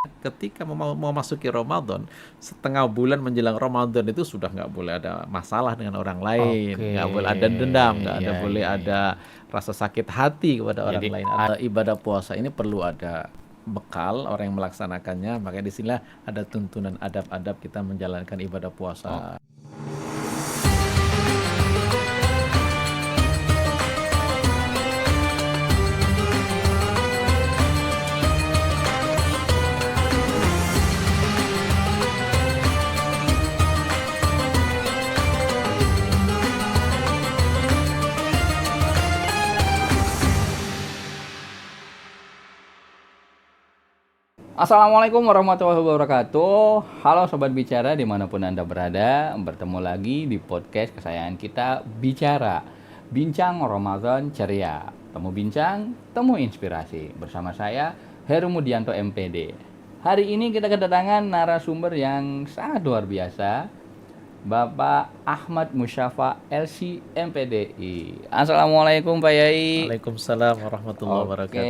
ketika mau masuki Ramadan, setengah bulan menjelang Ramadan itu sudah nggak boleh ada masalah dengan orang lain, Oke, nggak boleh ada dendam, nggak ada ya boleh ya ya. ada rasa sakit hati kepada orang Jadi lain. Ibadah puasa ini perlu ada bekal orang yang melaksanakannya, makanya disinilah ada tuntunan adab-adab kita menjalankan ibadah oh, puasa. Assalamualaikum warahmatullahi wabarakatuh. Halo Sobat Bicara dimanapun Anda berada. Bertemu lagi di podcast kesayangan kita, Bicara. Bincang Ramadan ceria. Temu bincang, temu inspirasi. Bersama saya, Heru Mudianto MPD. Hari ini kita kedatangan narasumber yang sangat luar biasa, Bapak Ahmad Musyafa LC MPDI. Assalamualaikum Pak Yai. Waalaikumsalam warahmatullahi Oke, wabarakatuh.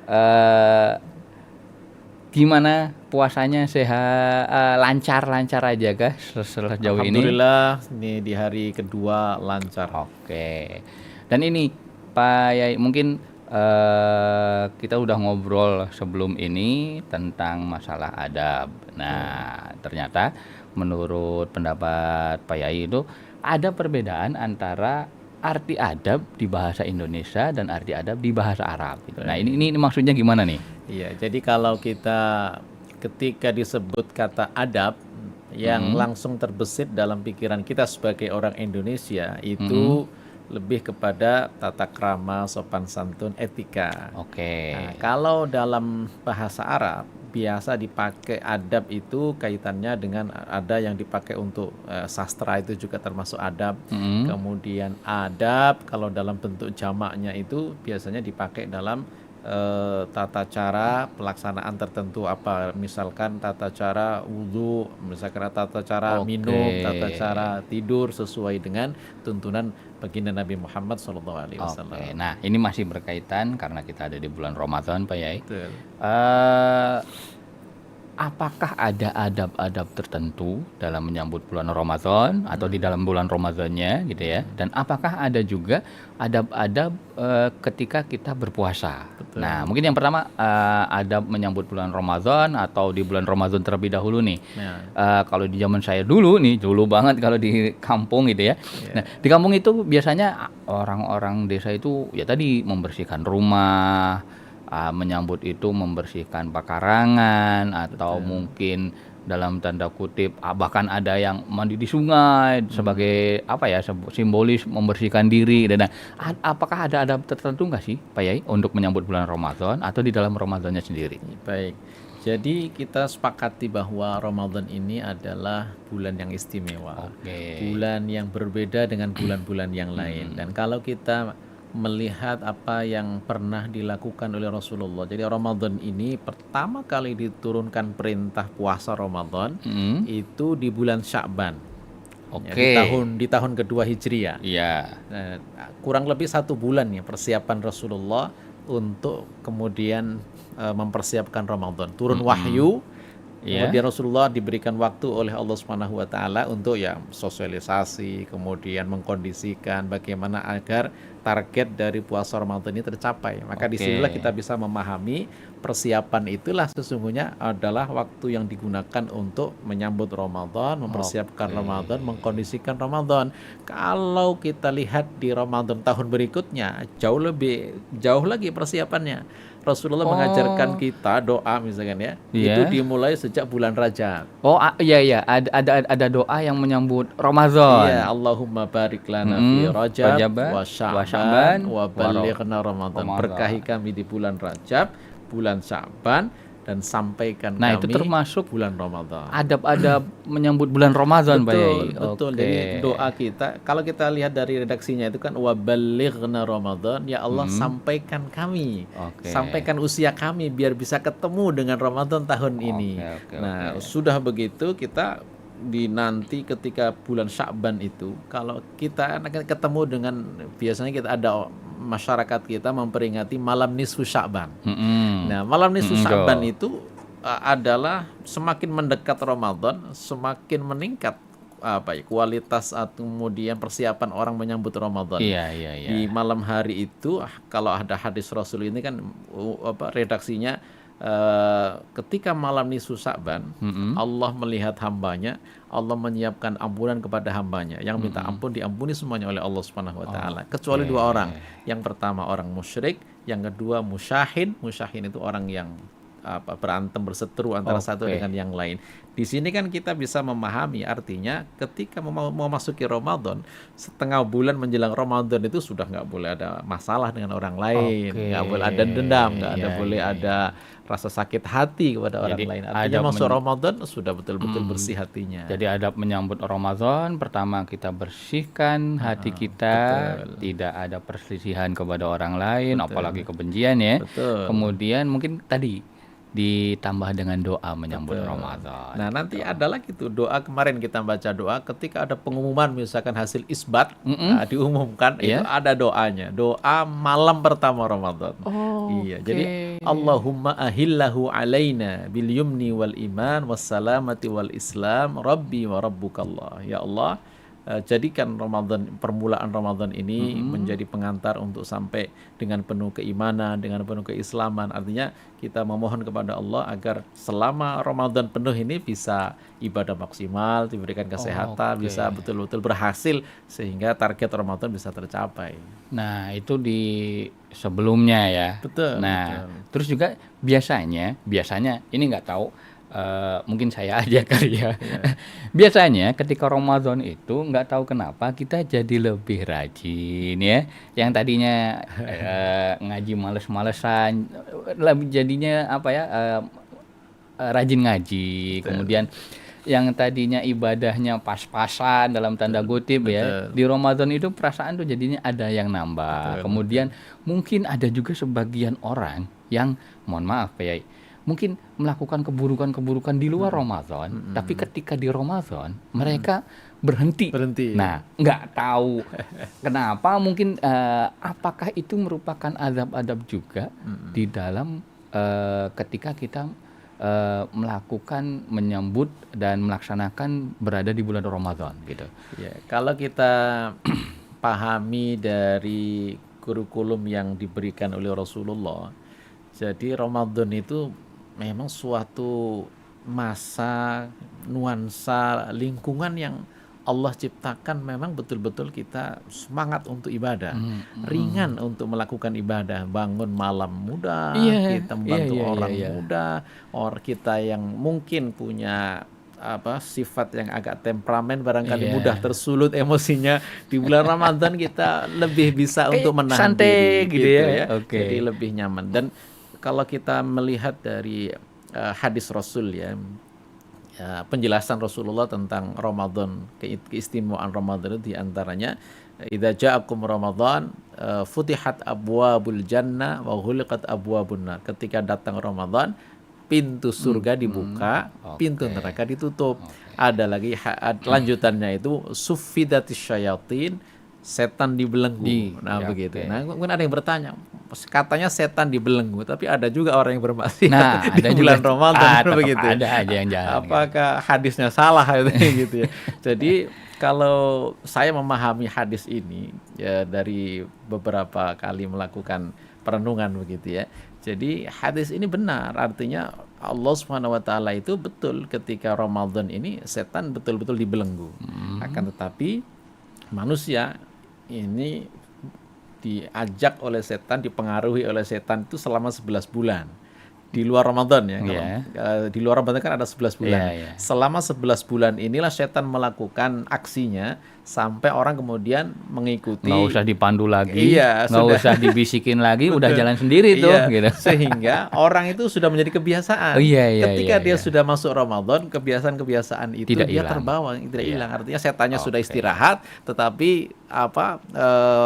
eh, gimana puasanya, sehat, lancar-lancar aja kah sejauh ini? Alhamdulillah, ini di hari kedua lancar. Oke. Dan ini Pak Yai, mungkin kita udah ngobrol sebelum ini tentang masalah adab. Nah, ternyata menurut pendapat Pak Yai itu ada perbedaan antara arti adab di bahasa Indonesia dan arti adab di bahasa Arab gitu. Nah, ini maksudnya gimana nih? Iya, jadi kalau kita ketika disebut kata adab yang langsung terbesit dalam pikiran kita sebagai orang Indonesia itu lebih kepada tata krama, sopan santun, etika. Oke. Nah, kalau dalam bahasa Arab biasa dipakai adab itu kaitannya dengan ada yang dipakai untuk sastra itu juga termasuk adab. Kemudian adab kalau dalam bentuk jamaknya itu biasanya dipakai dalam tata cara pelaksanaan tertentu, apa misalkan tata cara wudhu, misalkan tata cara minum, tata cara tidur sesuai dengan tuntunan baginda Nabi Muhammad SAW. Oke, nah ini masih berkaitan karena kita ada di bulan Ramadan Pak Yai. Betul. Apakah ada adab-adab tertentu dalam menyambut bulan Ramadan atau di dalam bulan Ramadannya gitu ya? Dan apakah ada juga adab-adab ketika kita berpuasa? Betul. Nah, mungkin yang pertama adab menyambut bulan Ramadan atau di bulan Ramadan terlebih dahulu nih. Kalau di zaman saya dulu nih, dulu banget kalau di kampung gitu ya. Nah, di kampung itu biasanya orang-orang desa itu ya tadi membersihkan rumah, menyambut itu membersihkan pekarangan atau mungkin dalam tanda kutip bahkan ada yang mandi di sungai sebagai apa ya, simbolis membersihkan diri. Dan apakah ada adab tertentu nggak sih Pak Yai untuk menyambut bulan Ramadan atau di dalam Ramadannya sendiri? Baik, jadi kita sepakati bahwa Ramadan ini adalah bulan yang istimewa, bulan yang berbeda dengan bulan-bulan yang lain. Dan kalau kita melihat apa yang pernah dilakukan oleh Rasulullah, jadi Ramadan ini pertama kali diturunkan perintah puasa Ramadan itu di bulan Sya'ban. Ya, di tahun kedua Hijriah. Kurang lebih 1 bulan ya persiapan Rasulullah untuk kemudian mempersiapkan Ramadan. Turun wahyu, kemudian Rasulullah diberikan waktu oleh Allah Subhanahu wa taala untuk ya sosialisasi, kemudian mengkondisikan bagaimana agar target dari puasa Ramadan ini tercapai. Maka disinilah kita bisa memahami persiapan itulah sesungguhnya adalah waktu yang digunakan untuk menyambut Ramadan, mempersiapkan Ramadan, mengkondisikan Ramadan. Kalau kita lihat di Ramadan tahun berikutnya jauh lagi persiapannya. Rasulullah mengajarkan kita doa misalkan ya, itu dimulai sejak bulan Rajab. Iya, ada doa yang menyambut Ramadan. Iya, Allahumma barik lana fi Rajab wa Sya'ban wa ballighna Ramadan. Berkahi kami di bulan Rajab, bulan Sya'ban, dan sampaikan kami itu termasuk bulan Ramadan. Adab-adab menyambut bulan Ramadan, Pak Yai. Betul. Jadi doa kita, kalau kita lihat dari redaksinya itu kan wa ballighna Ramadan, ya Allah sampaikan kami, sampaikan usia kami biar bisa ketemu dengan Ramadan tahun ini. Sudah begitu kita nanti ketika bulan Sya'ban itu, kalau kita ketemu dengan, biasanya kita ada masyarakat kita memperingati malam nisfu Sya'ban. Nah, malam nisfu Sya'ban itu adalah semakin mendekat Ramadan, semakin meningkat kualitas atau kemudian persiapan orang menyambut Ramadan. Iya. Di malam hari itu kalau ada hadis Rasul ini kan redaksinya ketika malam nisfu Sa'ban, Allah melihat hambanya, Allah menyiapkan ampunan kepada hambanya. Yang minta ampun diampuni semuanya oleh Allah Subhanahu wa taala. Kecuali dua orang. Yang pertama orang musyrik, yang kedua musyahin. Musyahin itu orang yang berantem berseteru antara satu dengan yang lain. Di sini kan kita bisa memahami artinya ketika mau masuki Ramadan, setengah bulan menjelang Ramadan itu sudah nggak boleh ada masalah dengan orang lain, nggak boleh ada dendam, nggak boleh ada rasa sakit hati kepada orang lain. Artinya masuk Ramadan sudah betul-betul bersih hatinya. Jadi adab menyambut Ramadan, pertama kita bersihkan hati kita, tidak ada perselisihan kepada orang lain, apalagi kebencian ya. Kemudian mungkin tadi ditambah dengan doa menyambut Ramadan. Nah, nanti ada lagi tuh doa, kemarin kita baca doa ketika ada pengumuman misalkan hasil isbat, diumumkan itu ada doanya. Doa malam pertama Ramadan. Jadi Allahumma ahillahu alaina bil yumni wal iman wassalamati wal islam rabbi wa rabbukallah. Ya Allah, jadikan permulaan Ramadan ini menjadi pengantar untuk sampai dengan penuh keimanan, dengan penuh keislaman. Artinya kita memohon kepada Allah agar selama Ramadan penuh ini bisa ibadah maksimal, diberikan kesehatan, bisa betul-betul berhasil sehingga target Ramadan bisa tercapai. Nah, itu di sebelumnya ya. Betul. Terus juga biasanya ini nggak tahu, mungkin saya aja kali ya. Biasanya ketika Ramadan itu nggak tahu kenapa kita jadi lebih rajin ya. Yang tadinya ngaji males-malesan, jadinya rajin ngaji. Kemudian yang tadinya ibadahnya pas-pasan dalam tanda kutip ya, di Ramadan itu perasaan tuh jadinya ada yang nambah. Kemudian mungkin ada juga sebagian orang yang mohon maaf ya, mungkin melakukan keburukan-keburukan di luar Ramadan, tapi ketika di Ramadan mereka berhenti. Nah, nggak tahu kenapa, mungkin apakah itu merupakan adab-adab juga di dalam ketika kita melakukan, menyambut dan melaksanakan berada di bulan Ramadan gitu. Ya, kalau kita pahami dari kurikulum yang diberikan oleh Rasulullah, jadi Ramadan itu memang suatu masa, nuansa, lingkungan yang Allah ciptakan memang betul-betul kita semangat untuk ibadah, ringan untuk melakukan ibadah, bangun malam muda, kita membantu orang muda, orang kita yang mungkin punya sifat yang agak temperamen, barangkali mudah tersulut emosinya, di bulan Ramadan kita lebih bisa untuk menahan diri gitu ya. Jadi lebih nyaman. Dan kalau kita melihat dari hadis Rasul ya, penjelasan Rasulullah tentang Ramadan, keistimewaan Ramadan itu diantaranya idza ja'akum Ramadan futihat abwabul jannah wa ghuliqat abwabun nar. Ketika datang Ramadan, pintu surga dibuka, pintu neraka ditutup. Ada lagi lanjutannya itu suffidatis syayatin, setan dibelenggu. Begitu. Nah, mungkin ada yang bertanya, katanya setan dibelenggu, tapi ada juga orang yang bermaksiat di bulan Ramadan begitu. Ada aja yang jalan. Apakah hadisnya salah gitu ya? Jadi kalau saya memahami hadis ini ya dari beberapa kali melakukan perenungan begitu ya. Jadi hadis ini benar, artinya Allah Subhanahu wa taala itu betul ketika Ramadan ini setan betul-betul dibelenggu. Akan tetapi manusia ini diajak oleh setan, dipengaruhi oleh setan itu selama 11 bulan. Di luar Ramadan ya. Di luar Ramadan kan ada 11 bulan. Selama 11 bulan inilah setan melakukan aksinya sampai orang kemudian mengikuti. Nggak usah dipandu lagi, nggak usah dibisikin lagi, udah jalan sendiri tuh. Gitu. Sehingga orang itu sudah menjadi kebiasaan. Ketika dia sudah masuk Ramadan, kebiasaan-kebiasaan itu tidak dia terbawa, tidak hilang. Artinya setannya sudah istirahat, tetapi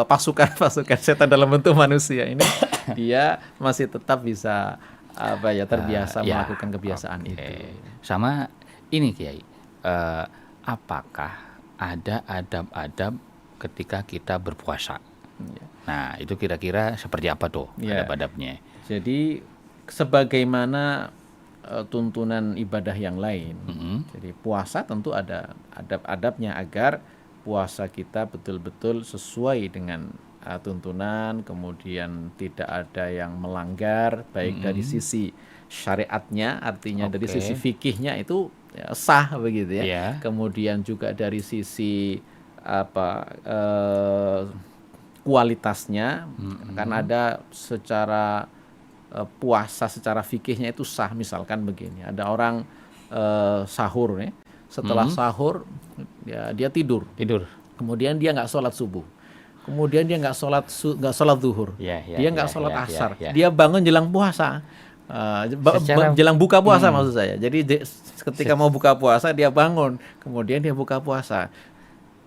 pasukan-pasukan setan dalam bentuk manusia ini dia masih tetap bisa terbiasa melakukan kebiasaan itu. Sama ini Kiai, apakah ada adab-adab ketika kita berpuasa? Nah, itu kira-kira seperti apa tuh adab-adabnya? Jadi sebagaimana tuntunan ibadah yang lain. Jadi puasa tentu ada adab-adabnya agar puasa kita betul-betul sesuai dengan tuntunan, kemudian tidak ada yang melanggar, baik dari sisi syariatnya, artinya dari sisi fikihnya itu sah begitu ya. Kemudian juga dari sisi kualitasnya, kan ada secara puasa secara fikihnya itu sah. Misalkan begini, ada orang sahur nih, setelah sahur dia tidur, kemudian dia nggak sholat subuh, kemudian dia nggak sholat zuhur, dia nggak sholat asar, dia bangun jelang puasa, jelang buka puasa maksud saya. Jadi ketika mau buka puasa dia bangun, kemudian dia buka puasa.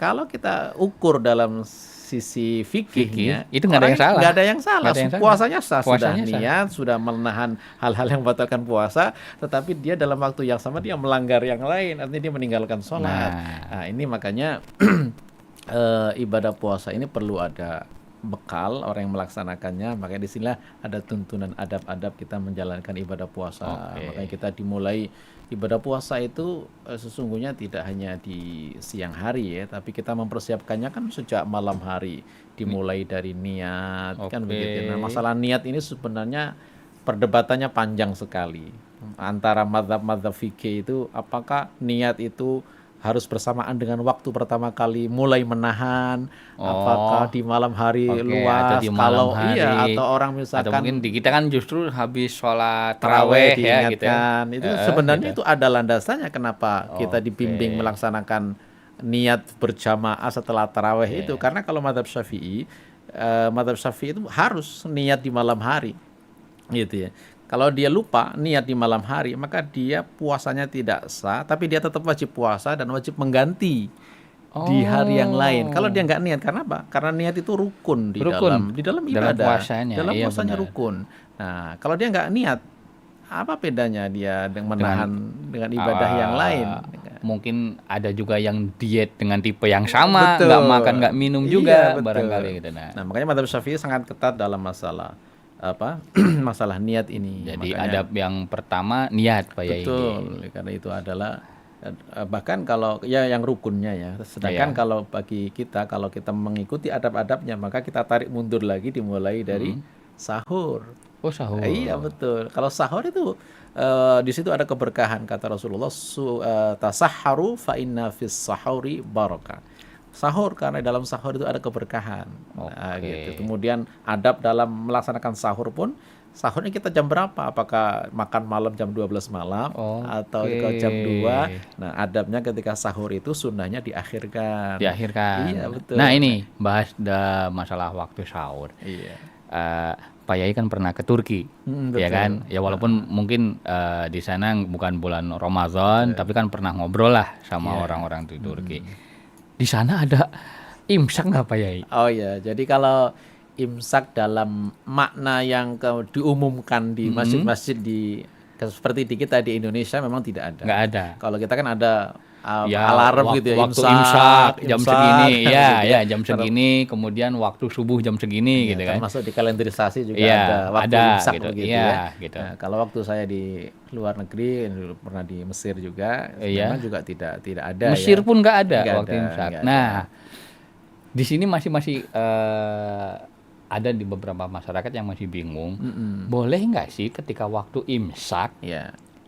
Kalau kita ukur dalam sisi fikihnya, itu nggak ada yang salah. Puasanya sah, sudah niat, sudah menahan hal-hal yang membatalkan puasa, tetapi dia dalam waktu yang sama dia melanggar yang lain, artinya dia meninggalkan sholat. Nah, ini makanya ibadah puasa ini perlu ada bekal orang yang melaksanakannya. Makanya di sinilah ada tuntunan adab-adab kita menjalankan ibadah puasa. Makanya kita dimulai ibadah puasa itu sesungguhnya tidak hanya di siang hari ya, tapi kita mempersiapkannya kan sejak malam hari, dimulai dari niat, kan begitu. Nah, masalah niat ini sebenarnya perdebatannya panjang sekali antara mazhab-mazhab fikih itu, apakah niat itu harus bersamaan dengan waktu pertama kali mulai menahan, apakah di malam hari luas, atau di malam hari, atau orang misalkan, atau mungkin di kita kan justru habis sholat taraweh ya gitu ya. Itu sebenarnya itu ada landasannya kenapa kita dibimbing melaksanakan niat berjamaah setelah taraweh itu, karena kalau mazhab Syafi'i itu harus niat di malam hari gitu ya. Kalau dia lupa niat di malam hari, maka dia puasanya tidak sah, tapi dia tetap wajib puasa dan wajib mengganti di hari yang lain. Kalau dia nggak niat, karena apa? Karena niat itu rukun di dalam ibadah, dalam puasanya rukun. Nah, kalau dia nggak niat, apa bedanya dia menahan dengan ibadah yang lain? Mungkin ada juga yang diet dengan tipe yang sama, nggak makan nggak minum juga, barangkali gitu. Nah, makanya mazhab Syafi'i sangat ketat dalam masalah masalah niat ini. Jadi adab yang pertama niat Pak Yai. Betul, karena itu adalah bahkan kalau yang rukunnya ya. Sedangkan kalau bagi kita, kalau kita mengikuti adab-adabnya, maka kita tarik mundur lagi dimulai dari sahur. Oh, sahur. Iya, betul. Kalau sahur itu di situ ada keberkahan, kata Rasulullah, tasahharu fa inna fis sahuri barakah. Sahur, karena dalam sahur itu ada keberkahan. Nah, gitu. Kemudian adab dalam melaksanakan sahur pun, sahurnya kita jam berapa? Apakah makan malam jam 12 malam atau jam 2? Nah, adabnya ketika sahur itu sunnahnya diakhirkan. Iya, betul. Nah, ini bahas masalah waktu sahur. Iya. Pak Yai kan pernah ke Turki, ya kan? Ya walaupun mungkin di sana bukan bulan Ramadan, tapi kan pernah ngobrol lah sama orang-orang di Turki. Di sana ada imsak nggak Pak Yai? Oh ya, jadi kalau imsak dalam makna yang diumumkan di masjid-masjid seperti di kita di Indonesia memang tidak ada. Nggak ada. Kalau kita kan ada alarm gitu ya, waktu imsak jam segini, jam segini, kemudian waktu subuh jam segini gitu kan. Termasuk di kalenderisasi juga ada waktu imsak gitu, begitu ya. Gitu. Nah, kalau waktu saya di luar negeri, pernah di Mesir juga, memang juga tidak ada. Mesir pun nggak ada waktu imsak. Nah, di sini masih ada di beberapa masyarakat yang masih bingung. Boleh nggak sih ketika waktu imsak?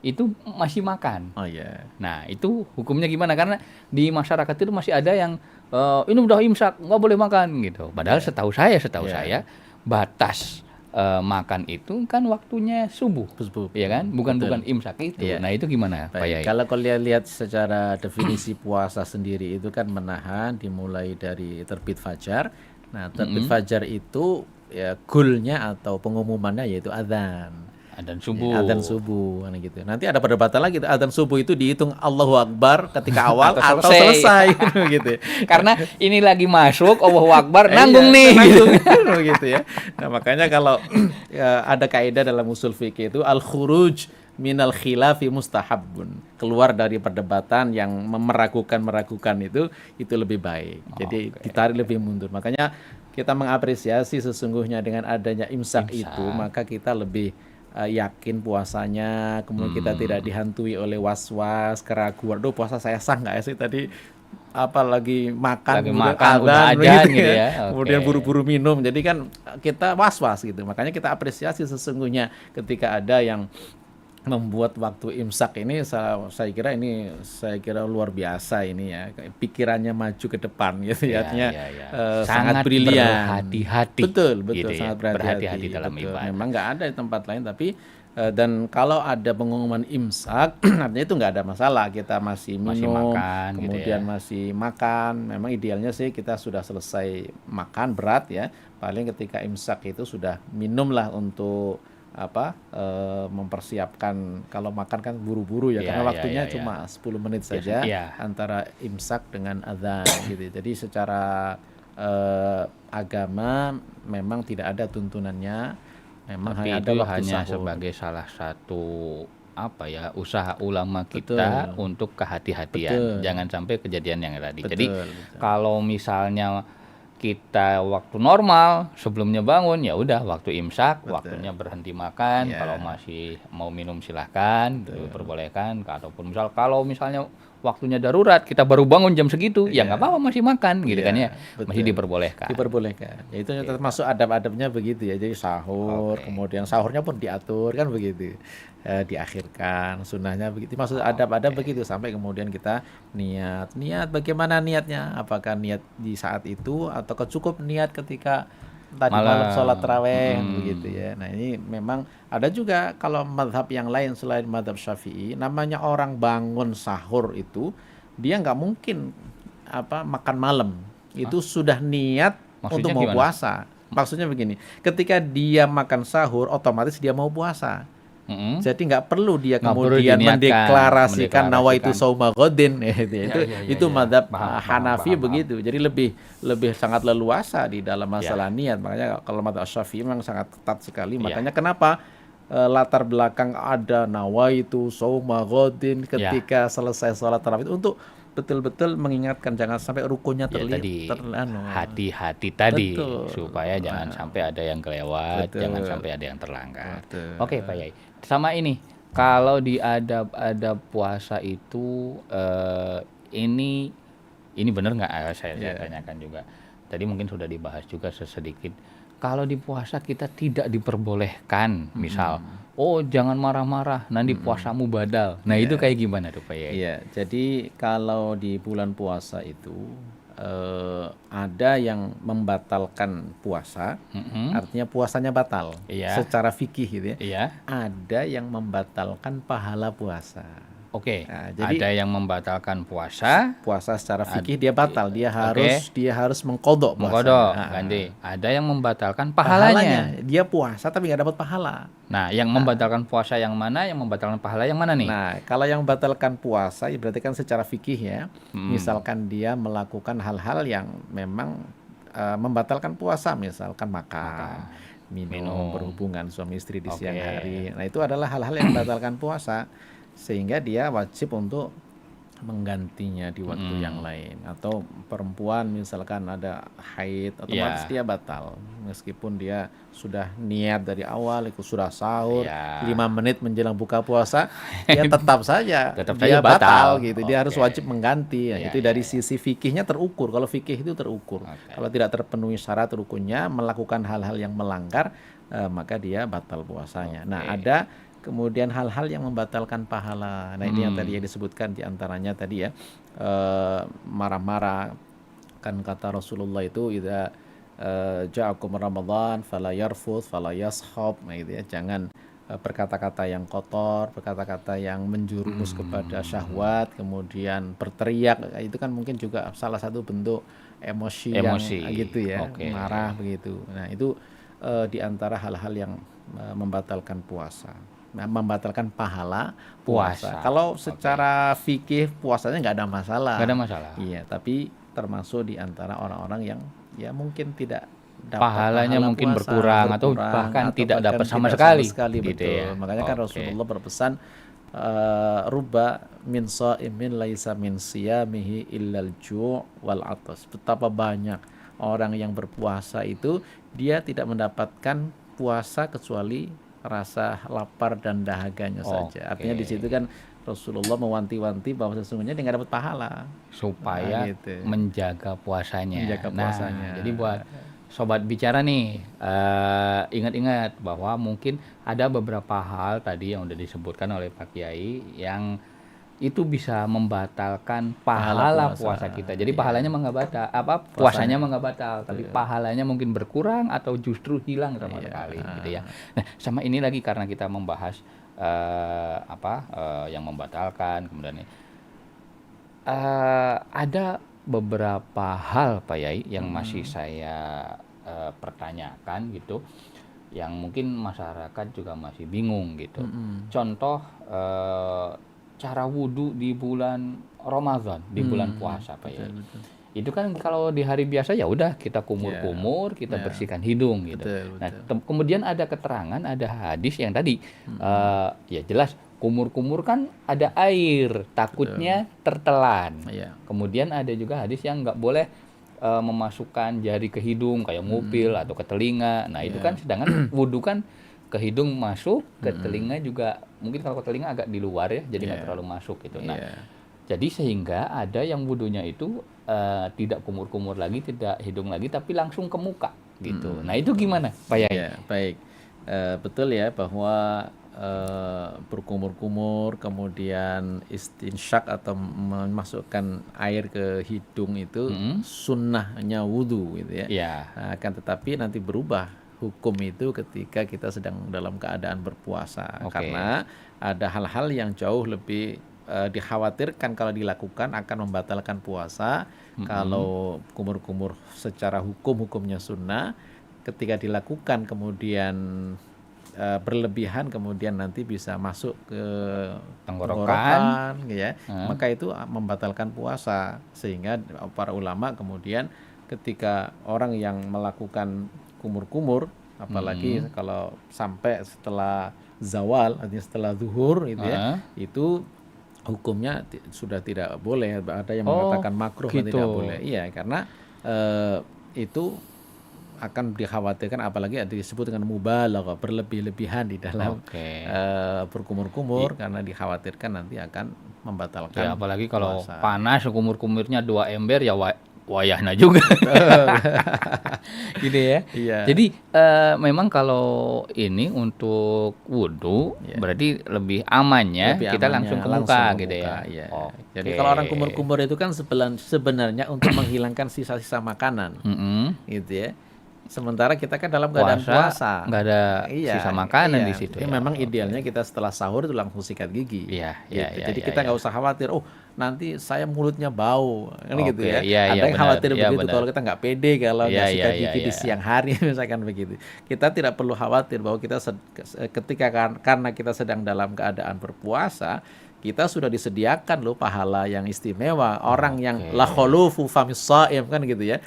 Itu masih makan. Nah, itu hukumnya gimana? Karena di masyarakat itu masih ada yang ini udah imsak nggak boleh makan gitu. Padahal setahu saya batas makan itu kan waktunya subuh, ya kan? Bukan imsak itu. Nah, itu gimana, Pak Yai? Kalau kalian lihat secara definisi puasa sendiri itu kan menahan dimulai dari terbit fajar. Nah, terbit fajar itu ya goalnya atau pengumumannya yaitu adzan. Adzan subuh. Adzan subuh, gitu. Nanti ada perdebatan lagi, adzan subuh itu dihitung Allahu Akbar ketika awal atau selesai gitu. Karena ini lagi masuk Allahu Akbar nanggung nih gitu ya. Nah, makanya kalau ada kaidah dalam usul fikih itu al-khuruj minal khilafi mustahabun. Keluar dari perdebatan yang meragukan itu lebih baik. Jadi ditarik lebih mundur. Makanya kita mengapresiasi sesungguhnya dengan adanya imsak itu, maka kita lebih yakin puasanya, kemudian kita tidak dihantui oleh was-was, keraguan, "Duh, puasa saya sah nggak ya sih tadi?" Apalagi makan, Lagi kemudian makan udah adzan adzan gitu gitu ya, ya. kemudian Oke. buru-buru minum. Jadi kan kita was-was gitu. Makanya kita apresiasi sesungguhnya ketika ada yang membuat waktu imsak ini, saya kira luar biasa ini ya, pikirannya maju ke depan gitu ya, Iya, artinya iya, iya. sangat Sangat brilian. berhati-hati Betul, gitu ya. sangat berhati-hati, Berhati-hati dalam betul. ibadah. Memang nggak ada di tempat lain, tapi dan kalau ada pengumuman imsak, artinya itu nggak ada masalah, kita masih Masih minum, makan gitu kemudian ya. masih makan. Memang idealnya sih kita sudah selesai makan berat ya, paling ketika imsak itu sudah minum lah untuk mempersiapkan. Kalau makan kan buru-buru ya, Iya, karena iya, waktunya iya, iya. cuma 10 menit Biasa, saja iya. antara imsak dengan adzan gitu. Jadi secara agama memang tidak ada tuntunannya, memang Tapi hanya ada itu waktu hanya sahur. sebagai salah satu usaha ulama Betul. kita untuk kehati-hatian. Betul. Jangan sampai kejadian yang tadi. Betul, Jadi betul. kalau misalnya kita waktu normal sebelumnya bangun, ya udah waktu imsak, waktunya berhenti makan. Ya. Kalau masih mau minum silahkan, diperbolehkan. Ataupun kalau misalnya waktunya darurat, kita baru bangun jam segitu, ya nggak apa-apa masih makan gitu kan ya, masih betul. diperbolehkan. Diperbolehkan. Ya itu termasuk adab-adabnya begitu ya. Jadi sahur, kemudian sahurnya pun diatur kan begitu. Diakhirkan, sunnahnya begitu. Maksud adab-adab begitu sampai kemudian kita niat bagaimana niatnya? Apakah niat di saat itu atau cukup niat ketika tadi malam sholat taraweh begitu ya. Nah ini memang ada juga kalau mazhab yang lain selain mazhab Syafi'i, namanya orang bangun sahur itu dia nggak mungkin makan malam. Itu sudah niat Maksudnya untuk mau gimana? puasa. Maksudnya begini, ketika dia makan sahur otomatis dia mau puasa. Jadi nggak perlu dia Nggak perlu kemudian mendeklarasikan. mendeklarasikan nawaitu shauma ghadin itu iya. mazhab Paham, Hanafi paham. begitu. Jadi lebih sangat leluasa di dalam masalah niat. Makanya kalau mazhab Syafi'i memang sangat ketat sekali. Makanya kenapa latar belakang ada nawaitu shauma ghadin ketika selesai sholat tarawih untuk betul-betul mengingatkan jangan sampai rukunnya hati-hati tadi. Betul. Supaya jangan sampai ada yang kelewat, Betul. jangan sampai ada yang terlanggar. Betul. Oke Pak Yai, sama ini kalau di adab-adab puasa itu ini benar nggak saya tanyakan juga. Tadi mungkin sudah dibahas juga sedikit. Kalau di puasa kita tidak diperbolehkan, misal, jangan marah-marah, nanti puasamu badal. Nah itu kayak gimana tuh Pak Yai? Iya, jadi kalau di bulan puasa itu ada yang membatalkan puasa, artinya puasanya batal secara fikih gitu ya. Iya. Ada yang membatalkan pahala puasa. Oke, Nah, jadi ada yang membatalkan puasa secara fikih dia batal, dia harus mengkodok mengkodok, puasanya. ganti. Ada yang membatalkan pahalanya. Dia puasa tapi nggak dapat pahala. Nah, yang membatalkan puasa yang mana, yang membatalkan pahala yang mana nih? Nah, kalau yang membatalkan puasa, ya berarti kan secara fikih ya, misalkan dia melakukan hal-hal yang memang membatalkan puasa, misalkan makan, minum, berhubungan suami istri di siang hari. Nah, itu adalah hal-hal yang membatalkan puasa, sehingga dia wajib untuk menggantinya di waktu yang lain. Atau perempuan misalkan ada haid, otomatis dia batal, meskipun dia sudah niat dari awal, ikut sudah sahur, 5 menit menjelang buka puasa, dia tetap saja dia batal gitu. Dia harus wajib mengganti. Itu dari sisi fikihnya terukur. Kalau fikih itu terukur. Kalau tidak terpenuhi syarat rukunnya, melakukan hal-hal yang melanggar, maka dia batal puasanya. Nah, ada kemudian hal-hal yang membatalkan pahala. Nah, ini yang tadi yang disebutkan diantaranya tadi ya, marah-marah. Kan kata Rasulullah itu, idza ja'akum Ramadan fala yarfuth fala yashab. Nah, gitu ya, jangan berkata-kata yang kotor, berkata-kata yang menjerumus kepada syahwat, kemudian berteriak. Itu kan mungkin juga salah satu bentuk emosi. Yang gitu ya, marah begitu. Nah, itu diantara hal-hal yang membatalkan puasa, membatalkan pahala puasa. Kalau secara fikih puasanya nggak ada masalah. Nggak ada masalah. Iya, tapi termasuk di antara orang-orang yang ya mungkin tidak dapat pahalanya pahala mungkin puasa, berkurang atau bahkan tidak dapat sama sekali. Gitu betul. Ya. Makanya kan Rasulullah berpesan, ruba min sha'imin laisa min siyamihi illal ju' wal atas. Betapa banyak orang yang berpuasa itu dia tidak mendapatkan puasa kecuali rasa lapar dan dahaganya saja. Artinya di situ kan Rasulullah mewanti-wanti bahwa sesungguhnya dia nggak dapat pahala supaya gitu. menjaga puasanya. Menjaga puasanya. Jadi buat sobat bicara nih, ingat-ingat bahwa mungkin ada beberapa hal tadi yang udah disebutkan oleh Pak Kiai yang itu bisa membatalkan pahala puasa kita. Jadi pahalanya nggak batal, puasanya nggak batal, tapi pahalanya mungkin berkurang atau justru hilang sama sekali, gitu ya. Nah, sama ini lagi karena kita membahas yang membatalkan, kemudian ada beberapa hal Pak Yai yang masih saya pertanyakan gitu, yang mungkin masyarakat juga masih bingung gitu. Contoh cara wudhu di bulan Ramadan, di bulan puasa Pak Yai. Itu kan kalau di hari biasa ya udah kita kumur-kumur, kita bersihkan hidung gitu. Nah, kemudian ada keterangan, ada hadis yang tadi ya jelas kumur-kumur kan ada air, takutnya tertelan. Kemudian ada juga hadis yang nggak boleh memasukkan jari ke hidung kayak ngupil atau ke telinga. Nah, itu kan sedangkan wudhu kan ke hidung masuk, ke telinga juga mungkin kalau ke telinga agak di luar ya, jadi nggak terlalu masuk gitu. Nah, jadi sehingga ada yang wudhunya itu tidak kumur-kumur lagi, tidak hidung lagi, tapi langsung ke muka gitu. Nah, itu gimana Pak Yai? Baik, betul ya bahwa berkumur-kumur kemudian istinsyak atau memasukkan air ke hidung itu sunnahnya wudhu gitu ya. Akan tetapi nanti berubah hukum itu ketika kita sedang dalam keadaan berpuasa, karena ada hal-hal yang jauh lebih dikhawatirkan kalau dilakukan akan membatalkan puasa. Kalau kumur-kumur secara hukumnya sunnah, ketika dilakukan kemudian berlebihan kemudian nanti bisa masuk ke tenggorokan ya, maka itu membatalkan puasa. Sehingga para ulama kemudian ketika orang yang melakukan kumur-kumur, apalagi kalau sampai setelah zawal, artinya setelah zuhur gitu ya, itu hukumnya sudah tidak boleh. Ada yang mengatakan makruh dan tidak boleh. Iya, karena itu akan dikhawatirkan, apalagi disebut dengan mubalaghah, berlebih-lebihan di dalam berkumur-kumur, karena dikhawatirkan nanti akan membatalkan. Ya, apalagi kalau panas kumur-kumurnya 2 ember ya wayahna juga. Gitu ya. Jadi memang kalau ini untuk wudhu berarti lebih amannya kita langsung ke muka gitu ya. Jadi kalau orang kumur-kumur itu kan sebenarnya untuk menghilangkan sisa-sisa makanan, gitu ya. Sementara kita kan dalam keadaan puasa, nggak ada sisa makanan di situ. Jadi memang idealnya kita setelah sahur itu langsung sikat gigi. Jadi kita nggak usah khawatir, nanti saya mulutnya bau, gitu ya. Ada yang khawatir begitu, kalau kita nggak pede kalau nggak sikat gigi di siang hari, misalkan begitu. Kita tidak perlu khawatir bahwa kita ketika karena kita sedang dalam keadaan berpuasa, kita sudah disediakan loh pahala yang istimewa. Orang yang la khulufu famis shaim kan gitu ya.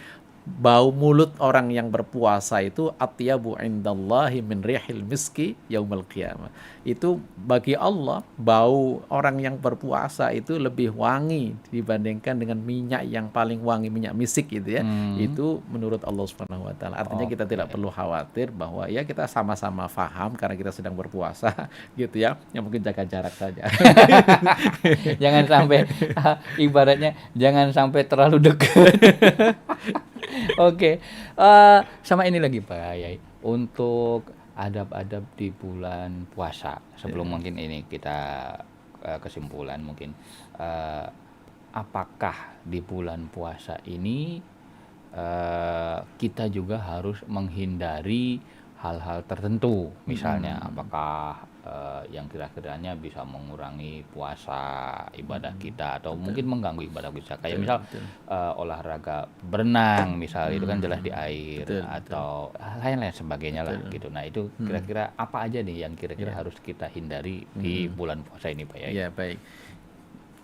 Bau mulut orang yang berpuasa itu atyabu indallahi min rihil miski yaumal qiyamah. Itu bagi Allah, bau orang yang berpuasa itu lebih wangi dibandingkan dengan minyak yang paling wangi, minyak misik gitu ya. Itu menurut Allah Subhanahu wa taala. Artinya kita tidak perlu khawatir bahwa ya kita sama-sama faham karena kita sedang berpuasa gitu ya. Yang mungkin jaga jarak saja. Jangan sampai ibaratnya jangan sampai terlalu dekat. Sama ini lagi Pak Yai, untuk adab-adab di bulan puasa sebelum mungkin ini kita kesimpulan mungkin, apakah di bulan puasa ini kita juga harus menghindari hal-hal tertentu, misalnya apakah yang kira-kiranya bisa mengurangi puasa ibadah kita atau mungkin mengganggu ibadah kita, kayak misal olahraga berenang misal, itu kan jelas di air atau lain-lain sebagainya lah gitu. Nah, itu kira-kira apa aja nih yang kira-kira harus kita hindari di bulan puasa ini Pak Yai? Ya, baik.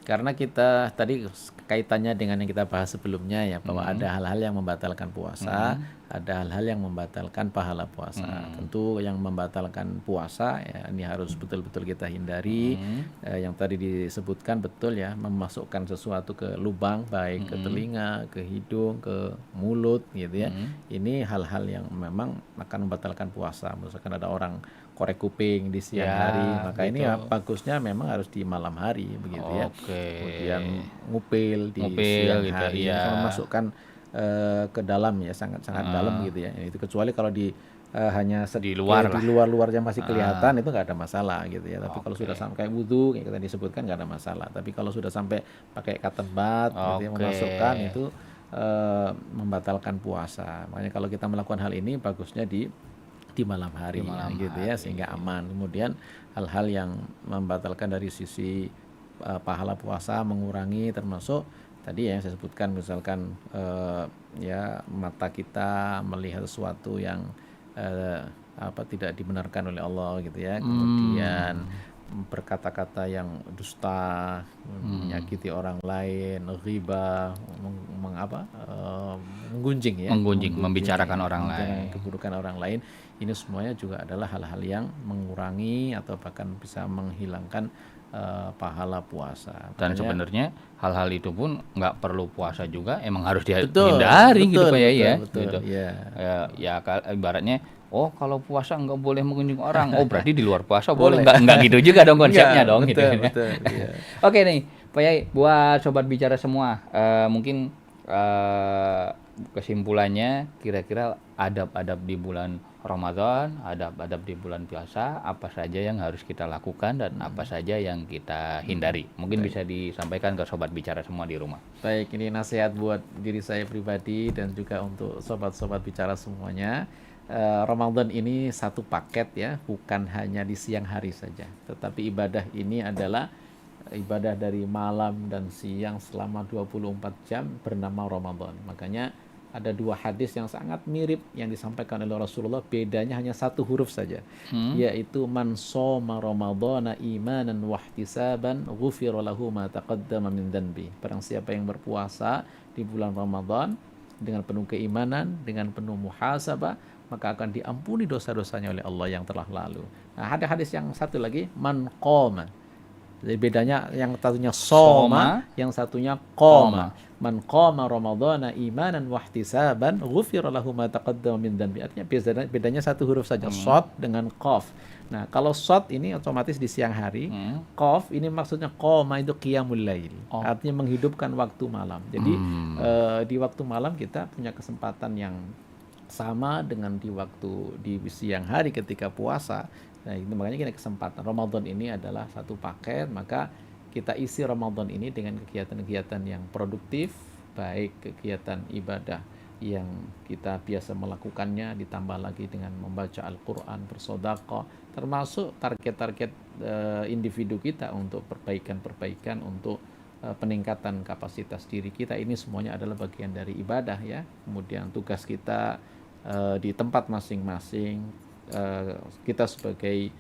Karena kita tadi kaitannya dengan yang kita bahas sebelumnya ya, bahwa ada hal-hal yang membatalkan puasa, ada hal-hal yang membatalkan pahala puasa. Tentu yang membatalkan puasa ya ini harus betul-betul kita hindari. Yang tadi disebutkan betul ya, memasukkan sesuatu ke lubang, baik ke telinga, ke hidung, ke mulut gitu ya. Ini hal-hal yang memang akan membatalkan puasa. Misalkan ada orang korek kuping di siang hari, maka gitu. ini ya bagusnya memang harus di malam hari begitu ya. Kemudian ngupil di siang gitu hari, ya. kalau memasukkan ke dalam ya, sangat-sangat dalam gitu ya. Itu kecuali kalau hanya di luar di luar-luarnya masih kelihatan, itu nggak ada masalah gitu ya. Tapi kalau sudah sampai wudhu kayak tadi disebutkan nggak ada masalah. Tapi kalau sudah sampai pakai cotton bud gitu ya, memasukkan itu membatalkan puasa. Makanya kalau kita melakukan hal ini bagusnya di malam hari, gitu ya, sehingga aman. Kemudian hal-hal yang membatalkan dari sisi pahala puasa, mengurangi, termasuk tadi yang saya sebutkan, misalkan ya mata kita melihat sesuatu yang tidak dibenarkan oleh Allah gitu ya, kemudian berkata-kata yang dusta, menyakiti orang lain, ghibah, menggunjing ya, membicarakan orang lain, keburukan orang lain. Ini semuanya juga adalah hal-hal yang mengurangi atau bahkan bisa menghilangkan pahala puasa. Dan sebenarnya hal-hal itu pun nggak perlu puasa juga, emang harus dihindari gitu Pak Yai ya. Gitu. Ya ibaratnya, oh kalau puasa nggak boleh mengunjungi orang, oh berarti di luar puasa boleh. Nggak gitu juga dong konsepnya dong. Betul, gitu. Betul, iya. Oke nih Pak Yai, buat sobat bicara semua, mungkin kesimpulannya kira-kira adab-adab di bulan Ramadan, adab-adab di bulan puasa, apa saja yang harus kita lakukan dan apa saja yang kita hindari. Mungkin bisa disampaikan ke sobat bicara semua di rumah. Baik, ini nasihat buat diri saya pribadi dan juga untuk sobat-sobat bicara semuanya. Ramadan ini satu paket ya, bukan hanya di siang hari saja. Tetapi ibadah ini adalah ibadah dari malam dan siang selama 24 jam bernama Ramadan. Makanya ada dua hadis yang sangat mirip yang disampaikan oleh Rasulullah, bedanya hanya satu huruf saja, yaitu man shoma ramadhana imanan wahtisaban ghufira lahu ma taqaddama min dhanbi. Barang siapa yang berpuasa di bulan Ramadan dengan penuh keimanan, dengan penuh muhasabah, maka akan diampuni dosa-dosanya oleh Allah yang telah lalu. Nah, ada hadis yang satu lagi, man qoma. Jadi bedanya yang satunya soma, yang satunya qoma. Man qama ramadhana imanan wahtisaban ghufira lahu ma taqaddama min dhanbi. Artinya bedanya satu huruf saja, shad dengan qaf. Nah, kalau shad ini otomatis di siang hari, qaf ini maksudnya qama itu qiyamul lail. Artinya menghidupkan waktu malam. Jadi di waktu malam kita punya kesempatan yang sama dengan di siang hari ketika puasa. Nah, itu makanya kita kesempatan. Ramadan ini adalah satu paket, maka kita isi Ramadan ini dengan kegiatan-kegiatan yang produktif, baik kegiatan ibadah yang kita biasa melakukannya, ditambah lagi dengan membaca Al-Quran, bersedekah, termasuk target-target individu kita untuk perbaikan-perbaikan, untuk peningkatan kapasitas diri kita. Ini semuanya adalah bagian dari ibadah ya. Kemudian tugas kita di tempat masing-masing, kita sebagai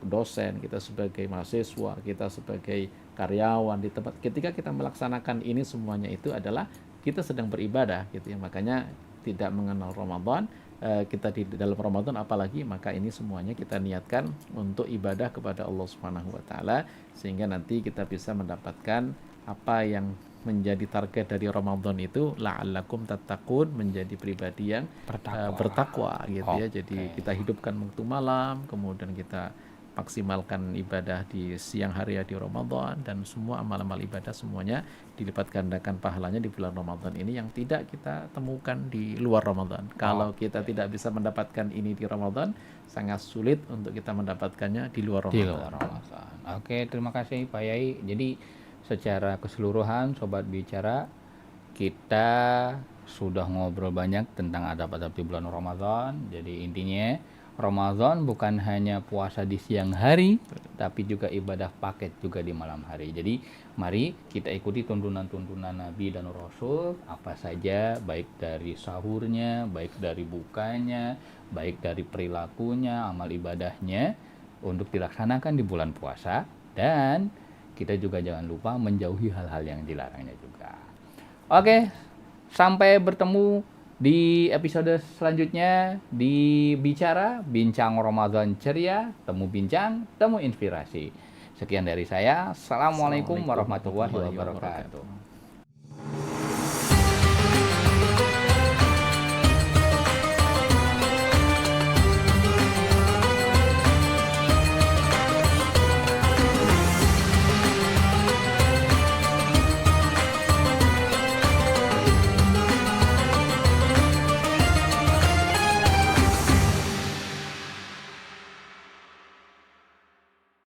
dosen, kita sebagai mahasiswa, kita sebagai karyawan di tempat, ketika kita melaksanakan ini semuanya itu adalah kita sedang beribadah gitu ya. Makanya tidak mengenal Ramadan, kita di dalam Ramadan apalagi, maka ini semuanya kita niatkan untuk ibadah kepada Allah Subhanahu wa taala, sehingga nanti kita bisa mendapatkan apa yang menjadi target dari Ramadan itu, la'allakum tattaqun, menjadi pribadi yang bertakwa gitu ya. Jadi kita hidupkan waktu malam, kemudian kita maksimalkan ibadah di siang hari di Ramadan, dan semua amal-amal ibadah semuanya dilipat gandakan pahalanya di bulan Ramadan ini yang tidak kita temukan di luar Ramadan. Kalau kita tidak bisa mendapatkan ini di Ramadan, sangat sulit untuk kita mendapatkannya di luar Ramadan. Oke, terima kasih Pak Yai. Jadi secara keseluruhan sobat bicara, kita sudah ngobrol banyak tentang adab-adab di bulan Ramadan. Jadi intinya Ramadan bukan hanya puasa di siang hari, tapi juga ibadah paket juga di malam hari. Jadi mari kita ikuti tuntunan-tuntunan Nabi dan Rasul, apa saja, baik dari sahurnya, baik dari bukanya, baik dari perilakunya, amal ibadahnya, untuk dilaksanakan di bulan puasa. Dan kita juga jangan lupa menjauhi hal-hal yang dilarangnya juga. Oke, sampai bertemu di episode selanjutnya di Bincang Ramadan Ceria, temu bincang, temu inspirasi. Sekian dari saya. Assalamualaikum warahmatullahi wabarakatuh.